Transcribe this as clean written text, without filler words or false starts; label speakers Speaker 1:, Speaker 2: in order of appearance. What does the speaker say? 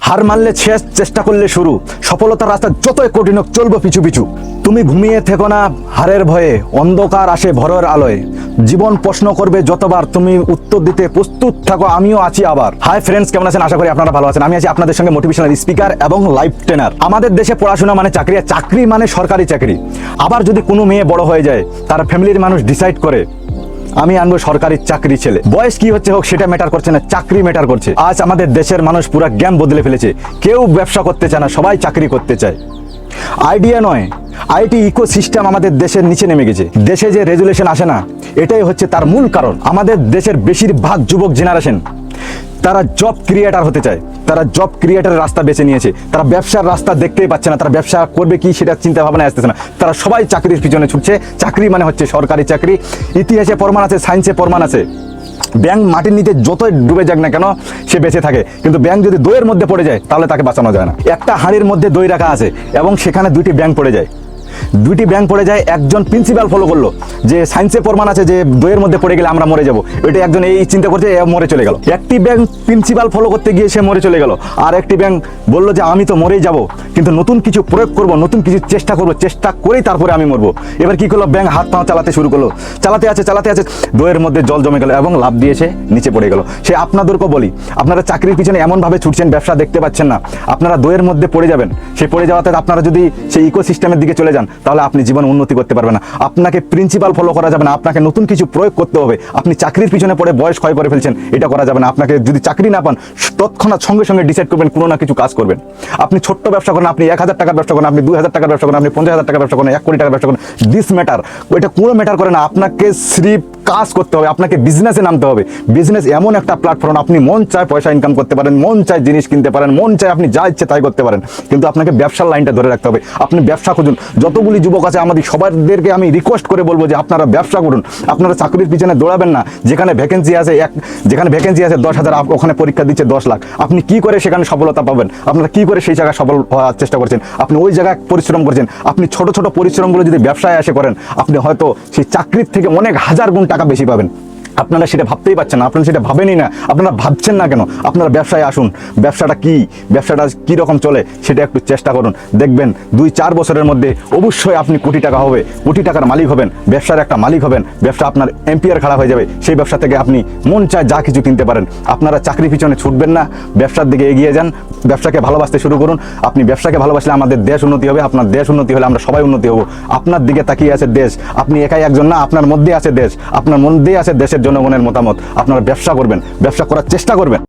Speaker 1: হার মানলে শেষ, চেষ্টা করলে শুরু। সফলতার রাস্তা যতই কঠিন হোক চলবো পিছু পিছু। তুমি ঘুমিয়ে থেকো না হারের ভয়ে, অন্ধকার আসে ভোরের আলোয়। জীবন প্রশ্ন করবে যতবার, তুমি উত্তর দিতে প্রস্তুত থাকো, আমিও আছি আবার। হাই ফ্রেন্ডস, কেমন আছেন? আশা করি আপনারা ভালো আছেন। আমি আছি আপনাদের সঙ্গে মোটিভেশনাল স্পিকার এবং লাইফ ট্রেনার। আমাদের দেশে পড়াশোনা মানে চাকরি, আর চাকরি মানে সরকারি চাকরি। আবার যদি কোনো মেয়ে বড় হয়ে যায়, তার ফ্যামিলির মানুষ ডিসাইড করে আমি আনবো সরকারি চাকরি ছেলে। বয়স কি হচ্ছে হোক সেটা ম্যাটার করছে না, চাকরি ম্যাটার করছে। আজ আমাদের দেশের মানুষ পুরো গেম বদলে ফেলেছে। কেউ ব্যবসা করতে চায় না, সবাই চাকরি করতে চায়। আইডিয়া নয়, আইটি ইকোসিস্টেম আমাদের দেশের নিচে নেমে গেছে। দেশে যে রেজুলেশন আসে না, এটাই হচ্ছে তার মূল কারণ। আমাদের দেশের বেশিরভাগ যুবক জেনারেশন তারা জব ক্রিয়েটার হতে চায়, তারা জব ক্রিয়েটারের রাস্তা বেছে নিয়েছে। তারা ব্যবসার রাস্তা দেখতেই পাচ্ছে না, তারা ব্যবসা করবে কি সেটা চিন্তা ভাবনা আসতেছে না। তারা সবাই চাকরির পিছনে ছুটছে। চাকরি মানে হচ্ছে সরকারি চাকরি। ইতিহাসে প্রমাণ আছে, সায়েন্সে প্রমাণ আছে। ব্যাঙ মাটির নিচে যতই ডুবে যাক না কেন সে বেঁচে থাকে, কিন্তু ব্যাঙ যদি দইয়ের মধ্যে পড়ে যায় তাহলে তাকে বাঁচানো যায় না। একটা হাঁড়ির মধ্যে দই রাখা আছে এবং সেখানে দুইটি ব্যাঙ পড়ে যায়। দুইটি ব্যাঙ পড়ে যায়, একজন প্রিন্সিপাল ফলো করলো যে সায়েন্সে প্রমাণ আছে যে দইয়ের মধ্যে পড়ে গেলে আমরা মরে যাবো। এটা একজন এই চিন্তা করছে, মরে চলে গেল। একটি ব্যাঙ প্রিন্সিপাল ফলো করতে গিয়ে সে মরে চলে গেল, আর একটি ব্যাঙ বললো যে আমি তো মরেই যাব, কিন্তু নতুন কিছু প্রয়োগ করব, নতুন কিছু চেষ্টা করব, চেষ্টা করেই তারপরে আমি মরবো। এবার কি করলো, ব্যাঙ হাত পা চালাতে শুরু করলো, চালাতে আছে দইয়ের মধ্যে জল জমে গেল এবং লাফ দিয়ে সে নিচে পড়ে গেল। সে আপনাদেরকে বলি, আপনারা চাকরির পিছনে এমনভাবে ছুটছেন, ব্যবসা দেখতে পাচ্ছেন না, আপনারা দইয়ের মধ্যে পড়ে যাবেন। সেই পড়ে যাওয়াতে আপনারা যদি সেই ইকোসিস্টেমের দিকে চলে যান তাহলে আপনি জীবন উন্নতি করতে পারবেন না। আপনাকে প্রিন্সিপাল ফলো করা যাবে না, আপনাকে নতুন কিছু প্রয়োগ করতে হবে। আপনি চাকরির পিছনে পড়ে বয়স ক্ষয় করে ফেলছেন, এটা করা যাবে না। আপনাকে যদি চাকরি না পান, তৎক্ষণাৎ সঙ্গে সঙ্গে ডিসাইড করবেন কোনো না কিছু কাজ করবেন। আপনি ছোট্ট ব্যবসা করেন, আপনি 1000 টাকার ব্যবসা করেন, আপনি 2000 টাকার ব্যবসা করেন, আপনি 50,000 টাকার ব্যবসা করেন, 1 কোটি টাকার ব্যবসা করেন, দিস ম্যাটার। ওইটা কোনো ম্যাটার করে না। আপনাকে সিরিফ কাজ করতে হবে, আপনাকে বিজনেসে নামতে হবে। বিজনেস এমন একটা প্ল্যাটফর্ম, আপনি মন চায় পয়সা ইনকাম করতে পারেন, মন চায় জিনিস কিনতে পারেন, মন চায় আপনি যা ইচ্ছে তাই করতে পারেন, কিন্তু আপনাকে ব্যবসার লাইনটা ধরে রাখতে হবে। আপনি ব্যবসা খুঁজুন। যতগুলি যুবক আছে আমাদের সবাইদেরকে আমি রিকোয়েস্ট করে বলবো যে আপনারা ব্যবসা করুন। আপনারা চাকরির পিছনে দৌড়াবেন না। যেখানে ভ্যাকেন্সি আছে 10,000, ওখানে পরীক্ষা দিচ্ছে 10 লাখ। আপনি কি করে সেখানে সফলতা পাবেন? আপনারা কি করে সেই জায়গায় সফল হওয়ার চেষ্টা করছেন? আপনি ওই জায়গায় পরিশ্রম করছেন। আপনি ছোট ছোট পরিশ্রমগুলো যদি ব্যবসায় এসে করেন, আপনি হয়তো সেই চাকরির থেকে অনেক হাজার গুণ টাকা বেশি পাবেন। আপনারা সেটা ভাবতেই পারছেন না, আপনারা সেটা ভাবেনই না। আপনারা ভাবছেন না কেন? আপনারা ব্যবসায় আসুন। ব্যবসাটা কি, ব্যবসাটা কীরকম চলে সেটা একটু চেষ্টা করুন। দেখবেন 2-4 বছরের মধ্যে অবশ্যই আপনি কোটি টাকা হবে, কোটি টাকার মালিক হবেন, ব্যবসার একটা মালিক হবেন। ব্যবসা আপনার এম্পিয়ার খারাপ হয়ে যাবে। সেই ব্যবসা থেকে আপনি মন চায় যা কিছু কিনতে পারেন। আপনারা চাকরি পিছনে ছুটবেন না, ব্যবসার দিকে এগিয়ে যান। ব্যবসাকে ভালোবাসতে শুরু করুন। আপনি ব্যবসাকে ভালোবাসলে আমাদের দেশ উন্নতি হবে, আপনার দেশ উন্নতি হলে আমরা সবাই উন্নতি হব। আপনার দিকে তাকিয়ে আছে দেশ, আপনি একাই একজন না, আপনার মধ্যে আছে দেশ, আপনার মধ্যেই আছে দেশের জনগণের মতামত। আপনারা ব্যবসা করবেন, ব্যবসা করার চেষ্টা করবেন।